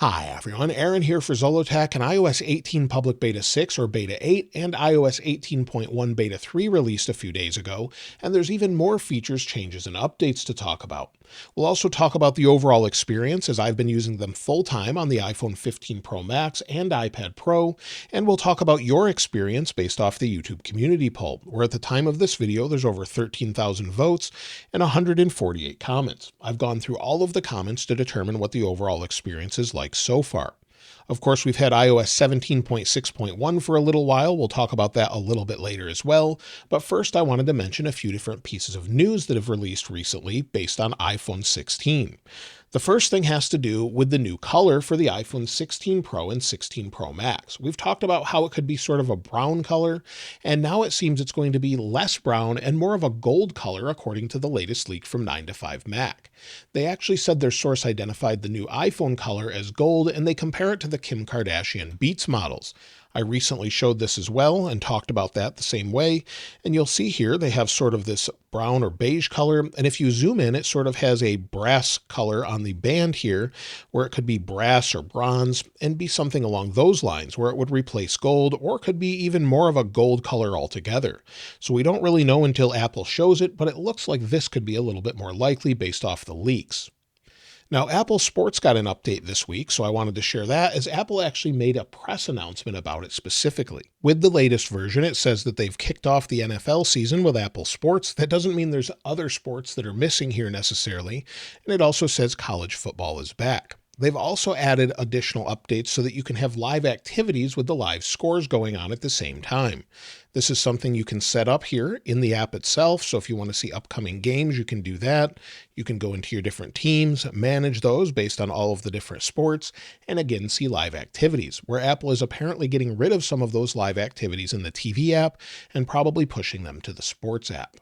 Hi everyone, Aaron here for Zollotech, and iOS 18 Public Beta 6 or Beta 8 and iOS 18.1 Beta 3 released a few days ago, and there's even more features, changes, and updates to talk about. We'll also talk about the overall experience as I've been using them full-time on the iPhone 15 Pro Max and iPad Pro, and we'll talk about your experience based off the YouTube community poll, where at the time of this video there's over 13,000 votes and 148 comments. I've gone through all of the comments to determine what the overall experience is like so far. Of course, we've had iOS 17.6.1 for a little while. We'll talk about that a little bit later as well. But first, I wanted to mention a few different pieces of news that have released recently based on iPhone 16. The first thing has to do with the new color for the iPhone 16 Pro and 16 Pro Max. We've talked about how it could be sort of a brown color, and now it seems it's going to be less brown and more of a gold color according to the latest leak from 9to5Mac. They actually said their source identified the new iPhone color as gold, and they compare it to the Kim Kardashian Beats models. I recently showed this as well and talked about that the same way, and you'll see here they have sort of this brown or beige color, and if you zoom in, it sort of has a brass color on the band here, where it could be brass or bronze and be something along those lines, where it would replace gold, or it could be even more of a gold color altogether. So we don't really know until Apple shows it, but it looks like this could be a little bit more likely based off the leaks. Now, Apple Sports got an update this week, so I wanted to share that as Apple actually made a press announcement about it specifically. With the latest version, it says that they've kicked off the NFL season with Apple Sports. That doesn't mean there's other sports that are missing here necessarily, and it also says college football is back. They've also added additional updates so that you can have live activities with the live scores going on at the same time. This is something you can set up here in the app itself. So if you want to see upcoming games, you can do that. You can go into your different teams, manage those based on all of the different sports, and again, see live activities, where Apple is apparently getting rid of some of those live activities in the TV app and probably pushing them to the sports app.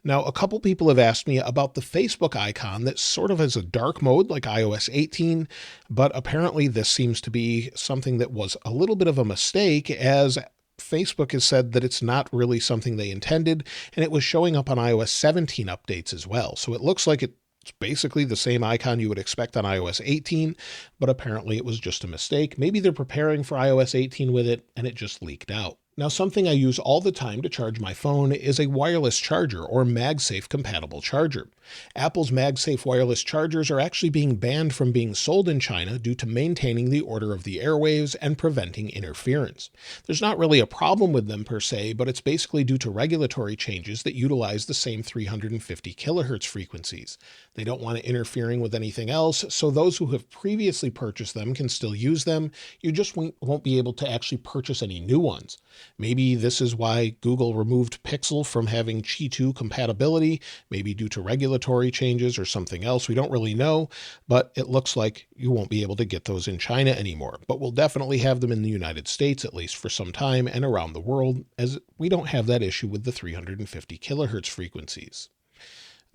Now, a couple people have asked me about the Facebook icon that sort of has a dark mode like iOS 18, but apparently this seems to be something that was a little bit of a mistake, as Facebook has said that it's not really something they intended, and it was showing up on iOS 17 updates as well. So it looks like it's basically the same icon you would expect on iOS 18, but apparently it was just a mistake. Maybe they're preparing for iOS 18 with it, and it just leaked out. Now, something I use all the time to charge my phone is a wireless charger or MagSafe compatible charger. Apple's MagSafe wireless chargers are actually being banned from being sold in China due to maintaining the order of the airwaves and preventing interference. There's not really a problem with them per se, but it's basically due to regulatory changes that utilize the same 350 kilohertz frequencies. They don't want it interfering with anything else, so those who have previously purchased them can still use them. You just won't be able to actually purchase any new ones. Maybe this is why Google removed Pixel from having Qi 2 compatibility, maybe due to regulatory changes or something else. We don't really know, but it looks like you won't be able to get those in China anymore. But we'll definitely have them in the United States, at least for some time, and around the world, as we don't have that issue with the 350 kilohertz frequencies.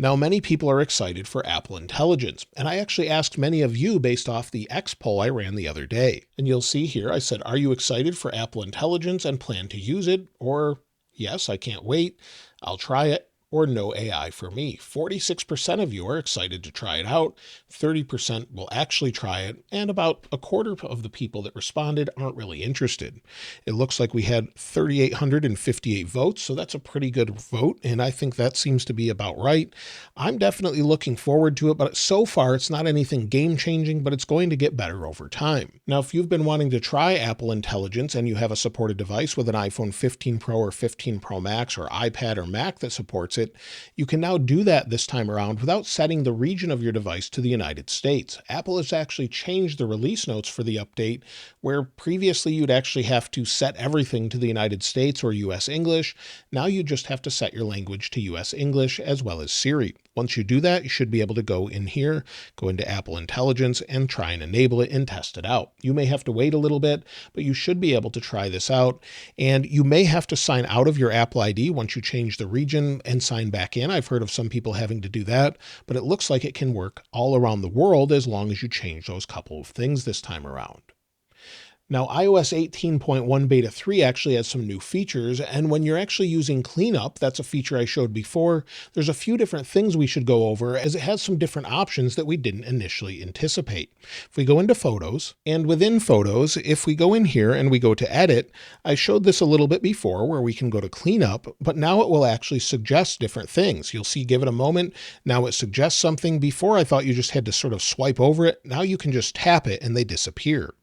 Now, many people are excited for Apple Intelligence, and I actually asked many of you based off the X poll I ran the other day. And you'll see here, I said, are you excited for Apple Intelligence and plan to use it? Or, yes, I can't wait, I'll try it. Or no AI for me. 46% of you are excited to try it out, 30% will actually try it, and about a quarter of the people that responded aren't really interested. It looks like we had 3,858 votes, so that's a pretty good vote, and I think that seems to be about right. I'm definitely looking forward to it, but so far it's not anything game-changing, but it's going to get better over time. Now, if you've been wanting to try Apple Intelligence and you have a supported device with an iPhone 15 Pro or 15 Pro Max or iPad or Mac that supports it, you can now do that this time around without setting the region of your device to the United States. Apple has actually changed the release notes for the update, where previously you'd actually have to set everything to the United States or US English. Now you just have to set your language to US English as well as Siri. Once you do that, you should be able to go in here, go into Apple Intelligence and try and enable it and test it out. You may have to wait a little bit, but you should be able to try this out. And you may have to sign out of your Apple ID once you change the region and sign back in. I've heard of some people having to do that, but it looks like it can work all around the world as long as you change those couple of things this time around. Now, iOS 18.1 Beta 3 actually has some new features, and when you're actually using Cleanup, that's a feature I showed before, there's a few different things we should go over as it has some different options that we didn't initially anticipate. If we go into Photos, and within Photos, if we go in here and we go to Edit, I showed this a little bit before where we can go to Cleanup, but now it will actually suggest different things. You'll see, give it a moment, now it suggests something. Before I thought you just had to sort of swipe over it, now you can just tap it and they disappear.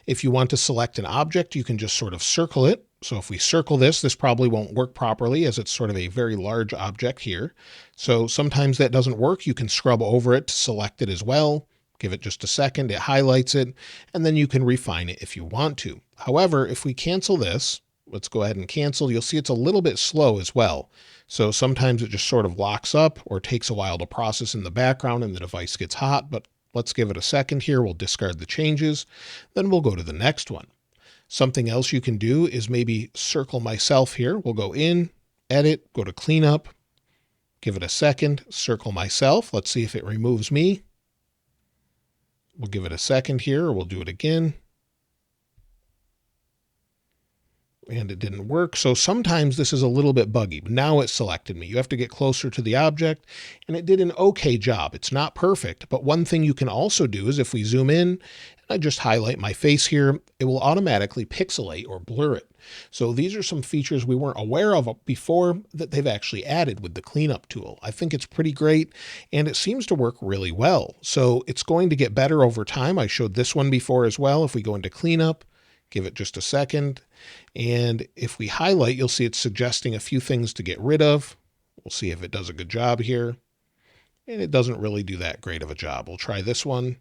If you want to select an object, you can just sort of circle it. So if we circle this, this probably won't work properly as it's sort of a very large object here. So sometimes that doesn't work. You can scrub over it to select it as well. Give it just a second, it highlights it, and then you can refine it if you want to. However, if we cancel this, let's go ahead and cancel, you'll see it's a little bit slow as well. So sometimes it just sort of locks up or takes a while to process in the background and the device gets hot, but let's give it a second here. We'll discard the changes. Then we'll go to the next one. Something else you can do is maybe circle myself here. We'll go in, edit, go to cleanup, give it a second, circle myself. Let's see if it removes me. We'll give it a second here, or we'll do it again. And it didn't work. So sometimes this is a little bit buggy, but now it selected me. You have to get closer to the object, and it did an okay job. It's not perfect, but one thing you can also do is if we zoom in, and I just highlight my face here, it will automatically pixelate or blur it. So these are some features we weren't aware of before that they've actually added with the cleanup tool. I think it's pretty great, and it seems to work really well. So it's going to get better over time. I showed this one before as well. If we go into cleanup, give it just a second. And if we highlight, you'll see it's suggesting a few things to get rid of. We'll see if it does a good job here. And it doesn't really do that great of a job. We'll try this one.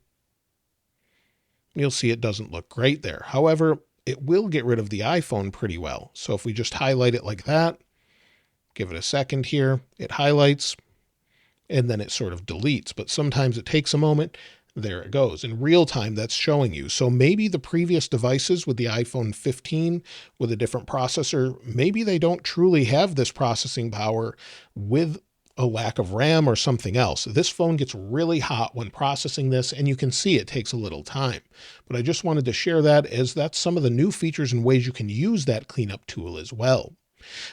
You'll see it doesn't look great there. However, it will get rid of the iPhone pretty well. So if we just highlight it like that, give it a second here, it highlights, and then it sort of deletes. But sometimes it takes a moment. There it goes. In real time, that's showing you. So maybe the previous devices with the iPhone 15 with a different processor, maybe they don't truly have this processing power with a lack of RAM or something else. This phone gets really hot when processing this, and you can see it takes a little time. But I just wanted to share that as that's some of the new features and ways you can use that cleanup tool as well.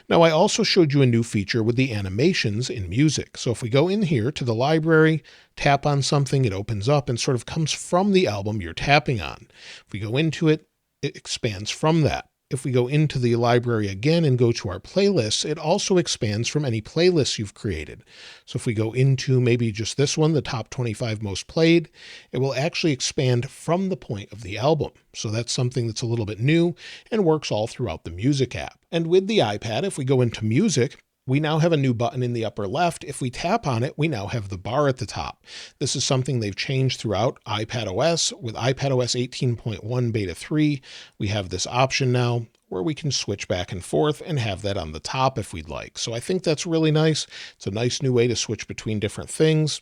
Now, I also showed you a new feature with the animations in music. So if we go in here to the library, tap on something, it opens up and sort of comes from the album you're tapping on. If we go into it, it expands from that. If we go into the library again and go to our playlists, it also expands from any playlists you've created. So if we go into maybe just this one, the top 25 most played, it will actually expand from the point of the album. So that's something that's a little bit new and works all throughout the music app. And with the iPad, if we go into music, we now have a new button in the upper left. If we tap on it, we now have the bar at the top. This is something they've changed throughout iPadOS. With iPadOS 18.1 Beta 3, we have this option now where we can switch back and forth and have that on the top if we'd like. So I think that's really nice. It's a nice new way to switch between different things.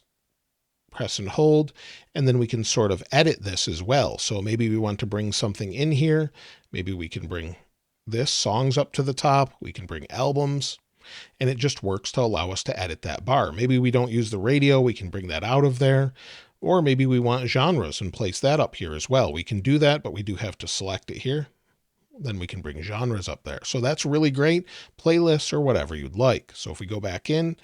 Press and hold, and then we can sort of edit this as well. So maybe we want to bring something in here. Maybe we can bring this songs up to the top. We can bring albums. And it just works to allow us to edit that bar. Maybe we don't use the radio, we can bring that out of there. Or maybe we want genres and place that up here as well. We can do that, but we do have to select it here. Then we can bring genres up there. So that's really great. Playlists or whatever you'd like. So if we go back in,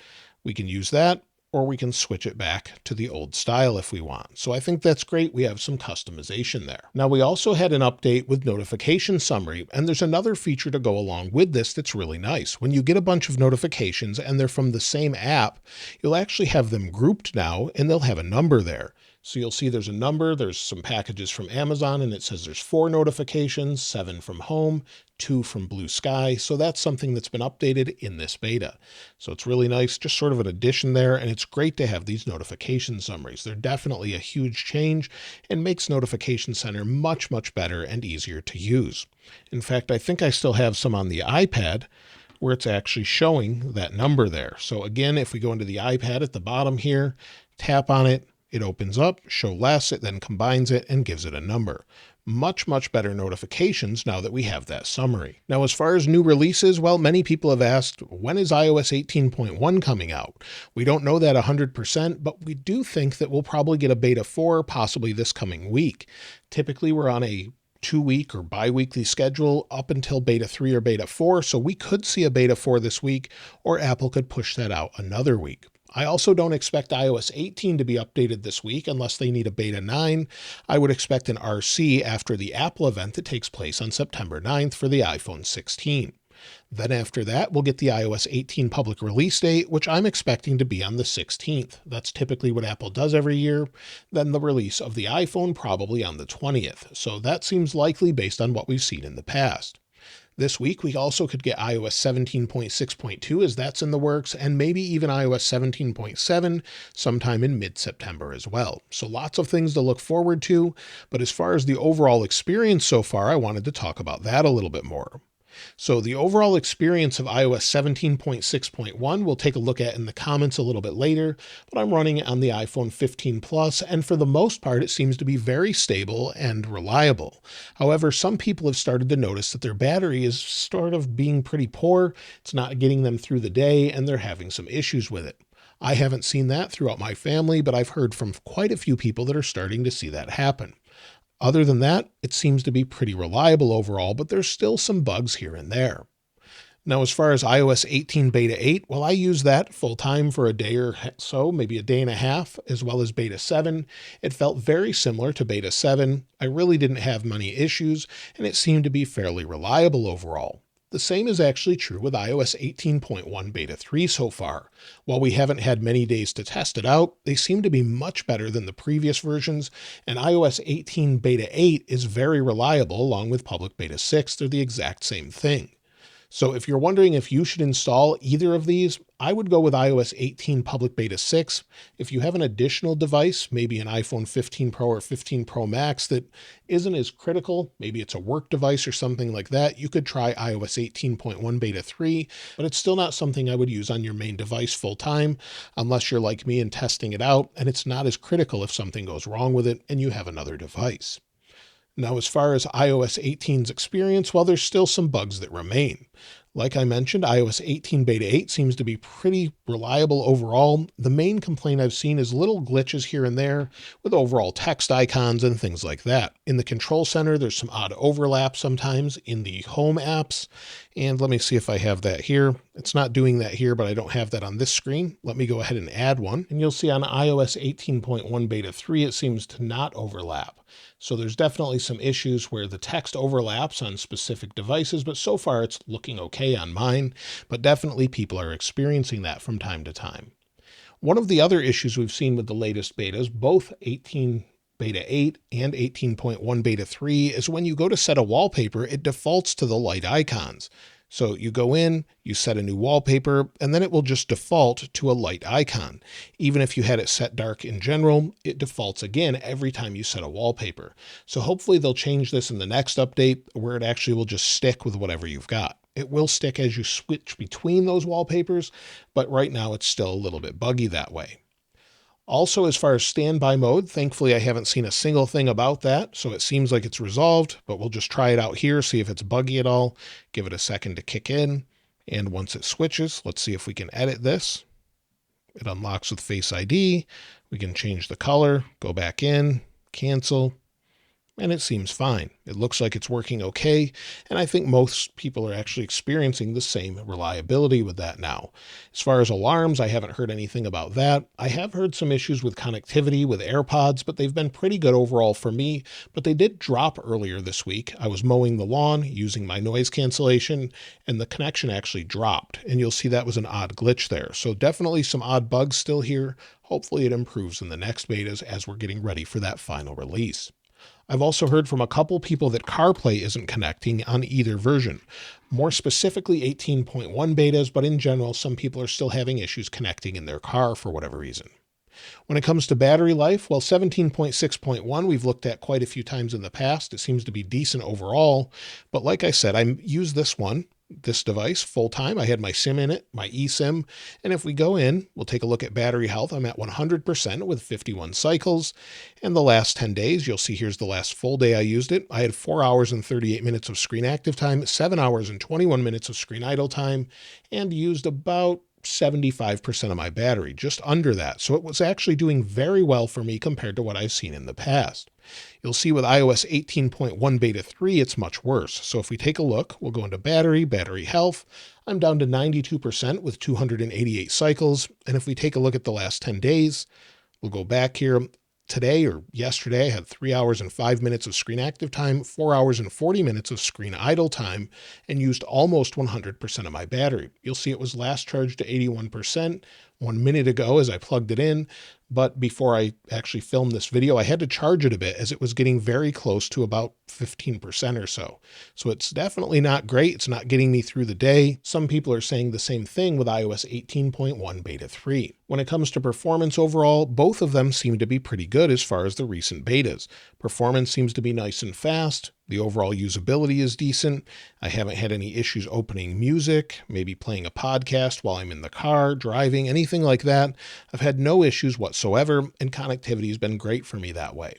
we can use that, or we can switch it back to the old style if we want. So I think that's great. We have some customization there. Now, we also had an update with notification summary, and there's another feature to go along with this that's really nice. When you get a bunch of notifications and they're from the same app, you'll actually have them grouped now, and they'll have a number there. So you'll see there's a number, there's some packages from Amazon, and it says there's 4 notifications, 7 from home, 2 from Blue Sky. So that's something that's been updated in this beta. So it's really nice, just sort of an addition there. And it's great to have these notification summaries. They're definitely a huge change and makes Notification Center much, much better and easier to use. In fact, I think I still have some on the iPad where it's actually showing that number there. So again, if we go into the iPad at the bottom here, tap on it, it opens up, show less, it then combines it and gives it a number. Much, much better notifications now that we have that summary. Now, as far as new releases, well, many people have asked, when is iOS 18.1 coming out? We don't know that 100%, but we do think that we'll probably get a beta 4, possibly this coming week. Typically, we're on a 2-week or bi-weekly schedule up until beta 3 or beta 4, so we could see a beta 4 this week, or Apple could push that out another week. I also don't expect iOS 18 to be updated this week unless they need a beta 9. I would expect an RC after the Apple event that takes place on September 9th for the iPhone 16. Then after that, we'll get the iOS 18 public release date, which I'm expecting to be on the 16th. That's typically what Apple does every year. Then the release of the iPhone probably on the 20th. So that seems likely based on what we've seen in the past. This week, we also could get iOS 17.6.2 as that's in the works, and maybe even iOS 17.7 sometime in mid-September as well. So lots of things to look forward to, but as far as the overall experience so far, I wanted to talk about that a little bit more. So the overall experience of iOS 17.6.1 we'll take a look at in the comments a little bit later, but I'm running it on the iPhone 15 Plus, and for the most part, it seems to be very stable and reliable. However, some people have started to notice that their battery is sort of being pretty poor. It's not getting them through the day, and they're having some issues with it. I haven't seen that throughout my family, but I've heard from quite a few people that are starting to see that happen. Other than that, it seems to be pretty reliable overall, but there's still some bugs here and there. Now, as far as iOS 18 Beta 8, well, I use that full time for a day or so, maybe a day and a half, as well as Beta 7. It felt very similar to Beta 7. I really didn't have many issues, and it seemed to be fairly reliable overall. The same is actually true with iOS 18.1 Beta 3 so far. While we haven't had many days to test it out, they seem to be much better than the previous versions, and iOS 18 Beta 8 is very reliable along with Public Beta 6. They're the exact same thing. So if you're wondering if you should install either of these, I would go with iOS 18 Public Beta 6. If you have an additional device, maybe an iPhone 15 Pro or 15 Pro Max that isn't as critical, maybe it's a work device or something like that, you could try iOS 18.1 Beta 3, but it's still not something I would use on your main device full time unless you're like me and testing it out, and it's not as critical if something goes wrong with it and you have another device. Now, as far as iOS 18's experience, well, there's still some bugs that remain. Like I mentioned, iOS 18 Beta 8 seems to be pretty reliable overall. The main complaint I've seen is little glitches here and there with overall text icons and things like that. In the control center, there's some odd overlap sometimes in the home apps. And let me see if I have that here. It's not doing that here, but I don't have that on this screen. Let me go ahead and add one. And you'll see on iOS 18.1 Beta 3, it seems to not overlap. So there's definitely some issues where the text overlaps on specific devices, but so far it's looking okay on mine, but definitely people are experiencing that from time to time. One of the other issues we've seen with the latest betas, both 18 Beta 8 and 18.1 Beta 3, is when you go to set a wallpaper, it defaults to the light icons. So you go in, you set a new wallpaper, and then it will just default to a light icon. Even if you had it set dark in general, it defaults again every time you set a wallpaper. So hopefully they'll change this in the next update where it actually will just stick with whatever you've got. It will stick as you switch between those wallpapers, but right now it's still a little bit buggy that way. Also, as far as standby mode, thankfully I haven't seen a single thing about that, so it seems like it's resolved, but we'll just try it out here, see if it's buggy at all, give it a second to kick in, and once it switches, let's see if we can edit this. It unlocks with Face ID, we can change the color, go back in, cancel, and it seems fine. It looks like it's working okay, and I think most people are actually experiencing the same reliability with that now. As far as alarms, I haven't heard anything about that. I have heard some issues with connectivity with AirPods, but they've been pretty good overall for me, but they did drop earlier this week. I was mowing the lawn using my noise cancellation, and the connection actually dropped, and you'll see that was an odd glitch there. So definitely some odd bugs still here. Hopefully it improves in the next betas as we're getting ready for that final release. I've also heard from a couple people that CarPlay isn't connecting on either version. More specifically 18.1 betas, but in general, some people are still having issues connecting in their car for whatever reason. When it comes to battery life, well, 17.6.1 we've looked at quite a few times in the past. It seems to be decent overall, but like I said, I use this device full time. I had my SIM in it, my eSIM, and if we go in, we'll take a look at battery health. I'm at 100% with 51 cycles, and the last 10 days, you'll see here's the last full day I used it. I had 4 hours and 38 minutes of screen active time, 7 hours and 21 minutes of screen idle time, and used about 75% of my battery, just under that. So it was actually doing very well for me compared to what I've seen in the past. You'll see with iOS 18.1 beta 3, it's much worse. So if we take a look, we'll go into battery health. I'm down to 92% with 288 cycles. And if we take a look at the last 10 days, we'll go back here. Today or yesterday, I had 3 hours and 5 minutes of screen active time, 4 hours and 40 minutes of screen idle time, and used almost 100% of my battery. You'll see it was last charged to 81% 1 minute ago as I plugged it in. But before I actually filmed this video, I had to charge it a bit as it was getting very close to about 15% or so. So it's definitely not great. It's not getting me through the day. Some people are saying the same thing with iOS 18.1 beta 3. When it comes to performance overall, both of them seem to be pretty good as far as the recent betas. Performance seems to be nice and fast. The overall usability is decent. I haven't had any issues opening music, maybe playing a podcast while I'm in the car, driving, anything like that. I've had no issues whatsoever, and connectivity has been great for me that way.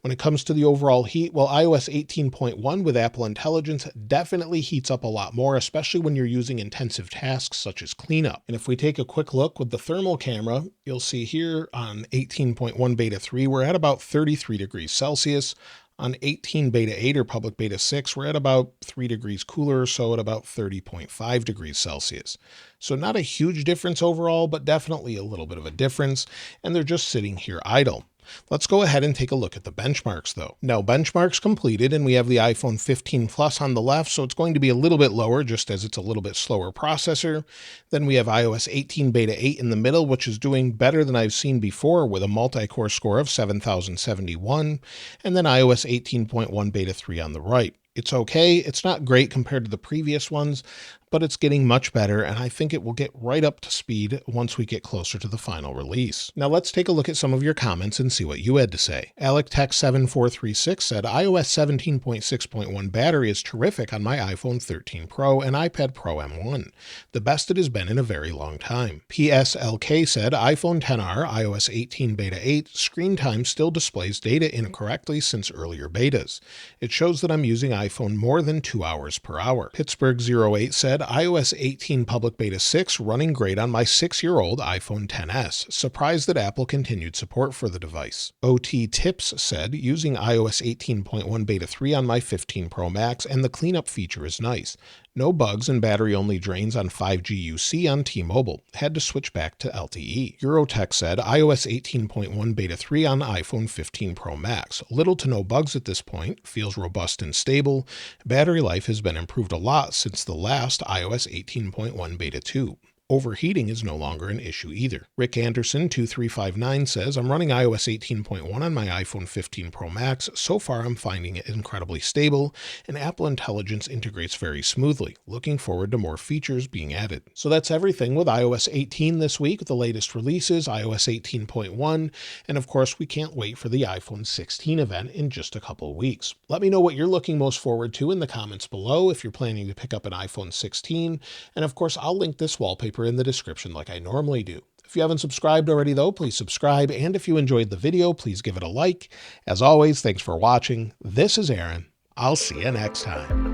When it comes to the overall heat, well, iOS 18.1 with Apple Intelligence definitely heats up a lot more, especially when you're using intensive tasks such as cleanup. And if we take a quick look with the thermal camera, you'll see here on 18.1 beta 3, we're at about 33 degrees Celsius. On 18 beta 8 or public beta 6, we're at about 3 degrees cooler or so at about 30.5 degrees Celsius. So not a huge difference overall, but definitely a little bit of a difference. And they're just sitting here idle. Let's go ahead and take a look at the benchmarks though. Now benchmarks completed, and we have the iPhone 15 Plus on the left, so it's going to be a little bit lower just as it's a little bit slower processor. Then we have iOS 18 beta 8 in the middle, which is doing better than I've seen before with a multi-core score of 7,071, and then iOS 18.1 beta 3 on the right. It's okay. It's not great compared to the previous ones, but it's getting much better, and I think it will get right up to speed once we get closer to the final release. Now let's take a look at some of your comments and see what you had to say. AlecTech7436 said, iOS 17.6.1 battery is terrific on my iPhone 13 Pro and iPad Pro M1. The best it has been in a very long time. PSLK said, iPhone XR, iOS 18 beta 8, screen time still displays data incorrectly since earlier betas. It shows that I'm using iPhone more than 2 hours per hour. Pittsburgh08 said, iOS 18 public beta 6 running great on my 6-year-old iPhone XS. Surprised that Apple continued support for the device. OT Tips said, using iOS 18.1 beta 3 on my 15 Pro Max and the cleanup feature is nice. No bugs and battery only drains on 5G UC on T-Mobile. Had to switch back to LTE. Eurotech said, iOS 18.1 beta 3 on iPhone 15 Pro Max. Little to no bugs at this point. Feels robust and stable. Battery life has been improved a lot since the last iOS 18.1 beta 2. Overheating is no longer an issue either. Rick Anderson 2359 says, I'm running iOS 18.1 on my iPhone 15 Pro Max. So far, I'm finding it incredibly stable, and Apple Intelligence integrates very smoothly. Looking forward to more features being added. So that's everything with iOS 18 this week, with the latest releases, iOS 18.1, and of course, we can't wait for the iPhone 16 event in just a couple of weeks. Let me know what you're looking most forward to in the comments below if you're planning to pick up an iPhone 16, and of course, I'll link this wallpaper in the description like I normally do. If you haven't subscribed already though, please subscribe, and if you enjoyed the video, please give it a like. As always, thanks for watching. This is Aaron. I'll see you next time.